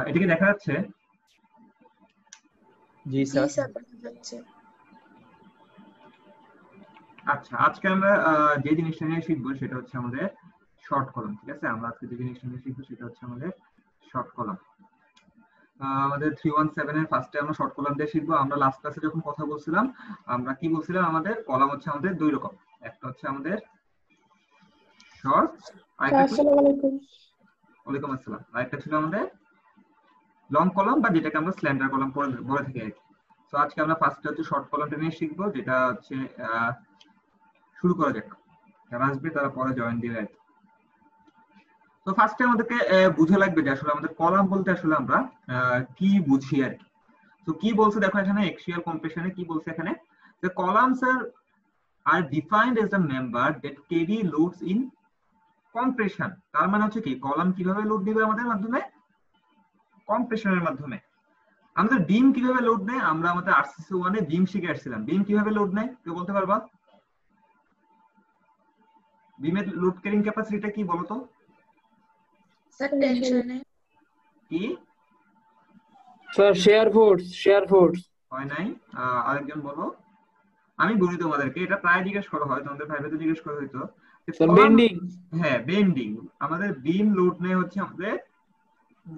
এটা কি দেখা যাচ্ছে? জি জি স্যার। স্যার দেখা যাচ্ছে। আচ্ছা, আজকে আমরা যে জিনিসটা নিয়ে শিখবো সেটা হচ্ছে আমাদের শর্ট কলাম। ঠিক আছে, আমরা আজকে যে জিনিসটা নিয়ে শিখবো সেটা হচ্ছে আমাদের শর্ট কলাম। আমাদের 317 এর ফার্স্টে আমরা শর্ট কলাম দিয়ে শিখবো। আমরা লাস্ট ক্লাসে যখন কথা বলছিলাম, আমরা কি বলছিলাম, আমাদের কলাম হচ্ছে আমাদের দুই রকম। একটা হচ্ছে আমাদের শর্ট, আরেকটা কি? আসসালামু আলাইকুম। ওয়ালাইকুম আসসালাম। আরেকটা ছিল আমাদের লং কলাম, বা যেটাকে আমরা স্ল্যান্ডার কলাম বলে থাকি আর কি। তো আজকে আমরা ফার্স্টে হচ্ছে শর্ট কলামটা নিয়ে শিখবো, যেটা হচ্ছে শুরু করা যাক। যারা আসবে তারা পরে জয়েন দিবে আর কি। তো ফার্স্টে আমাদেরকে বুঝে লাগবে যে আসলে আমাদের কলাম বলতে আসলে আমরা কি বুঝি আর কি। তো কি বলছে দেখো এখানে, এক্সিয়াল কম্প্রেশনে কি বলছে এখানে, the columns are defined as the member that carry loads in compression। তার মানে হচ্ছে কি, কলাম কিভাবে লোড দিবে আমাদের মাধ্যমে? কম্প্রেশনের মাধ্যমে। আমাদের বিম কিভাবে লোড নেয়? আমরা আমাদের আরসিসি 1 এ বিম শিখে আসছিলাম। বিম কিভাবে লোড নেয় কেউ বলতে পারবা? বিমের লোড ক্যারিং ক্যাপাসিটিটা কি বলতো? স্যার টেনশনে। কি স্যার শেয়ার ফোর্স হয় নাই? আরেকজন বলো। আমি বলি তোমাদেরকে, এটা প্রায় জিজ্ঞেস করা হয়, তোমাদের ভাইভাতে জিজ্ঞেস করা হইতো যে স্যার কলাম, বেন্ডিং। হ্যাঁ বেন্ডিং। আমাদের বিম লোড নেয় হচ্ছে আমাদের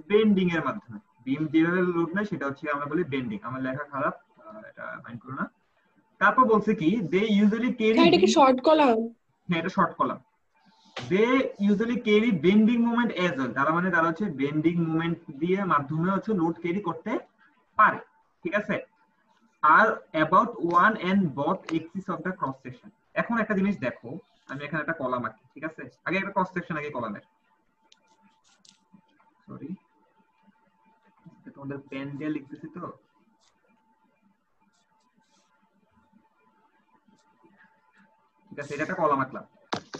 বেন্ডিং এর মাধ্যমে। বিম যেভাবে লোড নেয় সেটা হচ্ছে আমরা বলি বেন্ডিং। আমার লেখা খারাপ, এটা মাইন্ড করো না। তারপর বলছে কি, দে ইউজুয়ালি ক্যারি, এটা কি শর্ট কলাম? হ্যাঁ এটা short column. They usually carry bending moment as well. তার মানে তারা হচ্ছে বেন্ডিং মোমেন্ট দিয়ে মাধ্যমে হচ্ছে লোড ক্যারি করতে পারে। ঠিক আছে, আর about one and both axis of the cross section. এখন একটা জিনিস দেখো, আমি এখানে একটা কলাম আঁকি। ঠিক আছে, আগে একটা ক্রস সেকশন আগে কলামের। সরি, তোমাদের পেন দিয়ে লিখতেছি তো। ঠিক আছে, এটা একটা কলাম আঁকলাম।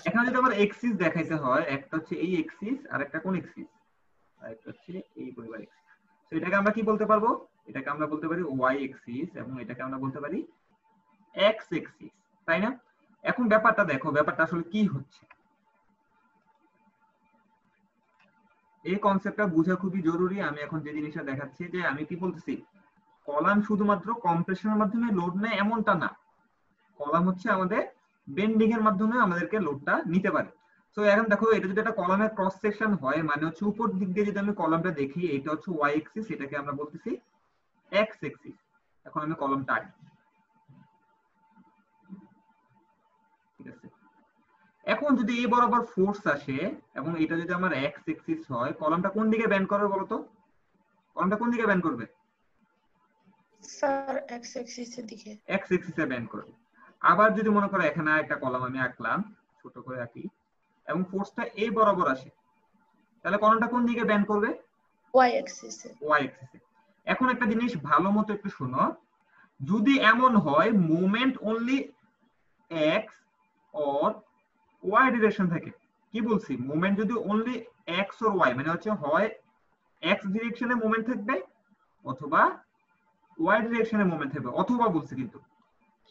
এখানে যদি আমার এক্সিস দেখাইতে হয়, একটা হচ্ছে এই এক্সিস আর একটা কোন এক্সিস, আর একটা হচ্ছে এই পরিবার এক্সিস। তো এটাকে আমরা কি বলতে পারবো? এটাকে আমরা বলতে পারি ওয়াই এক্সিস, এবং এটাকে আমরা বলতে পারি এক্স এক্সিস, তাই না? এখন ব্যাপারটা দেখো, ব্যাপারটা আসলে কি হচ্ছে। এই কনসেপ্টটা বোঝা খুবই জরুরি। আমি এখন যে জিনিসটা দেখাচ্ছি, যে আমি কি বলতেছি, কলাম শুধুমাত্র কম্প্রেশনের মাধ্যমে লোড নেয় এমনটা না। কলাম হচ্ছে আমাদের বেন্ডিং এর মাধ্যমে আমাদেরকে লোডটা নিতে পারে। তো এখন দেখো, এটা যদি একটা কলামের ক্রস সেকশন হয়, মানে হচ্ছে উপর দিক দিয়ে যদি আমি কলামটা দেখি, এটা হচ্ছে ওয়াই এক্সিস, এটাকে আমরা বলতেছি এক্স এক্সিস। এখন আমি কলামটা আঁকি। ঠিক আছে, এখন যদি এই বরাবর ফোর্স আসে এবং এটা যদি আমার এক্স এক্সিস হয়, কলামটা কোন দিকে বেন্ড করবে বলতো? কলামটা কোন দিকে বেন্ড করবে? স্যার এক্স এক্সিসের দিকে। এক্স এক্সিসে বেন্ড করবে। আবার যদি মনে করো এখানে একটা কলাম আমি আঁকলাম, ছোট করে আঁকি, এবং ফোর্সটা এই বরাবর আসে, তাহলে কলামটা কোন দিকে বেন্ড করবে? ওয়াই এক্সিসে। ওয়াই এক্সিসে। এখন একটা জিনিস ভালো মতো একটু শোনো, যদি এমন হয় movement only x or y direction থাকে। কি বলছি? মুভমেন্ট যদি অনলি এক্স অর ওয়াই, মানে হচ্ছে হয় এক্স ডিরেকশনে মুভমেন্ট থাকবে অথবা ওয়াই ডিরেকশনে মুভমেন্ট থাকবে, অথবা বলছি কিন্তু,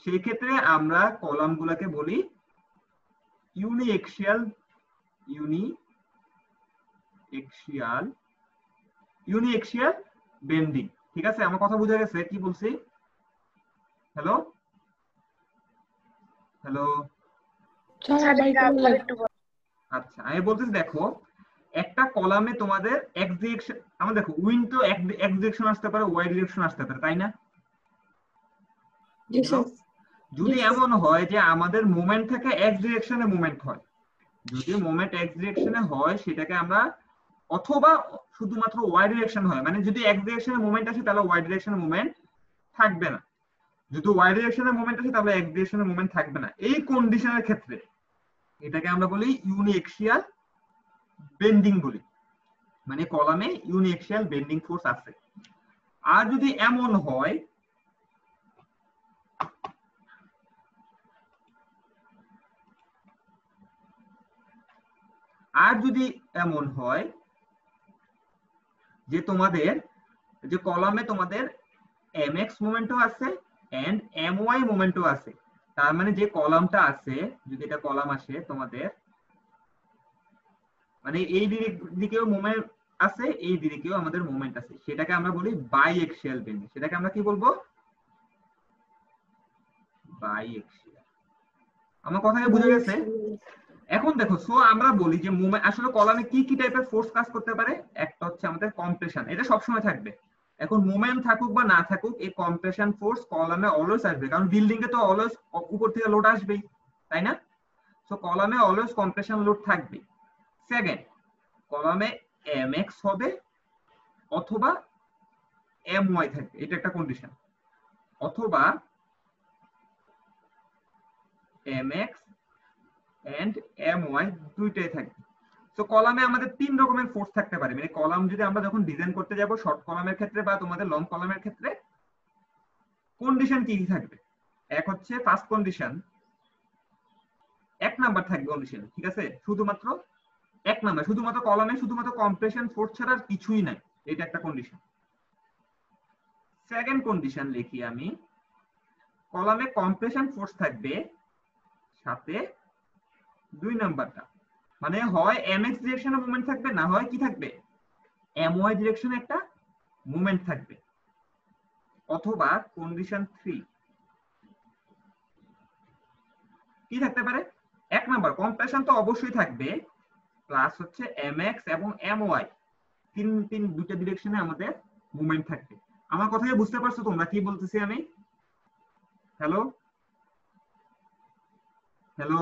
সেই ক্ষেত্রে আমরা কলাম গুলাকে বলি ইউনিএক্সিয়াল ইউনিএক্সিয়াল বেন্ডিং। ঠিক আছে, আমার কথা বোঝা গেছে কি বলছি? Hello hello. আচ্ছা, আমি বলতেছি দেখো, একটা কলামে তোমাদের এক্স ডিরেকশন, আমরা দেখো উইন্ড তো এক্স ডিরেকশন আসতে পারে, ওয়াই ডিরেকশন আসতে পারে, তাই না? যদি এমন হয় যে আমাদের মুভমেন্ট থাকে এক্স ডিরেকশনে মুভমেন্ট হয়, যদি মুভমেন্ট এক্স ডিরেকশনে হয় সেটাকে আমরা, অথবা শুধুমাত্র ওয়াই ডিরেকশন হয়, মানে যদি এক্স ডিরেকশনে মুভমেন্ট আসে তাহলে ওয়াই ডিরেকশনে মুভমেন্ট থাকবে না, যদি ওয়াই ডিরেকশনে মুভমেন্ট আসে তাহলে এক্স ডিরেকশনে মুভমেন্ট থাকবে না। এই কন্ডিশনের ক্ষেত্রে এটাকে আমরা বলি ইউনিএক্সিয়াল বেন্ডিং বলি, মানে কলামে ইউনিএক্সিয়াল বেন্ডিং ফোর্স আছে। আর যদি এমন হয়, যে তোমাদের যে কলামে তোমাদের mx মোমেন্টও আছে এন্ড my মোমেন্টও আছে, তার মানে যে কলামটা আছে, যদি এটা কলাম আসে তোমাদের, মানে এই দিকেও মোমেন্ট আছে, এই দিকেও আমাদের মোমেন্ট আছে, সেটাকে আমরা বলি বাই এক্সিয়াল বেন্ডিং। সেটাকে আমরা কি বলবো? Biaxial. আমার কথা কি বুঝে গেছে? এখন দেখো, সো আমরা বলি যে মোমেন্ট আসলে কলামে কি কি টাইপের ফোর্স কাজ করতে পারে। একটা হচ্ছে আমাদের কম্প্রেশন, এটা সবসময় থাকবে। এখন মোমেন্ট থাকুক বা না থাকুক, এই কম্প্রেশন ফোর্স কলামে অলওয়েজ আসবে, কারণ বিল্ডিং এ তো অলওয়েজ উপর থেকে লোড আসবেই, তাই না? সো কলামে অলওয়েজ কম্প্রেশন লোড থাকবে। সেকেন্ড, কলামে mx হবে অথবা my থাকবে, এটা একটা কন্ডিশন, অথবা mx and my দুইটাই থাকবে। তো কলামে আমাদের তিন রকমের ফোর্স থাকতে পারে, মানে কলাম যদি আমরা যখন ডিজাইন করতে যাব শর্ট কলামের ক্ষেত্রে বা তোমাদের লং কলামের ক্ষেত্রে, কন্ডিশন কি কি থাকবে? এক হচ্ছে ফার্স্ট কন্ডিশন, এক নাম্বার থাকবে কন্ডিশন, ঠিক আছে? শুধুমাত্র এক নাম্বার, শুধুমাত্র কলামে শুধুমাত্র কম্প্রেশন ফোর্স ছাড়া আর কিছুই নাই, এটা একটা কন্ডিশন। সেকেন্ড কন্ডিশন লিখি আমি, কলামে কম্প্রেশন ফোর্স থাকবে, সাথে দুই নাম্বারটা, মানে হয় mx ডিরেকশনে মোমেন্ট থাকবে, না হয় কি থাকবে, my ডিরেকশনে একটা মোমেন্ট থাকবে। অথবা কন্ডিশন 3 কি থাকতে পারে? এক নাম্বার কম্প্রেশন তো অবশ্যই থাকবে, প্লাস হচ্ছে mx এবং my দুইটা ডিরেকশনে আমাদের মুভমেন্ট থাকবে। আমার কথা কি বুঝতে পারছো তোমরা কি বলতেছি আমি? Hello hello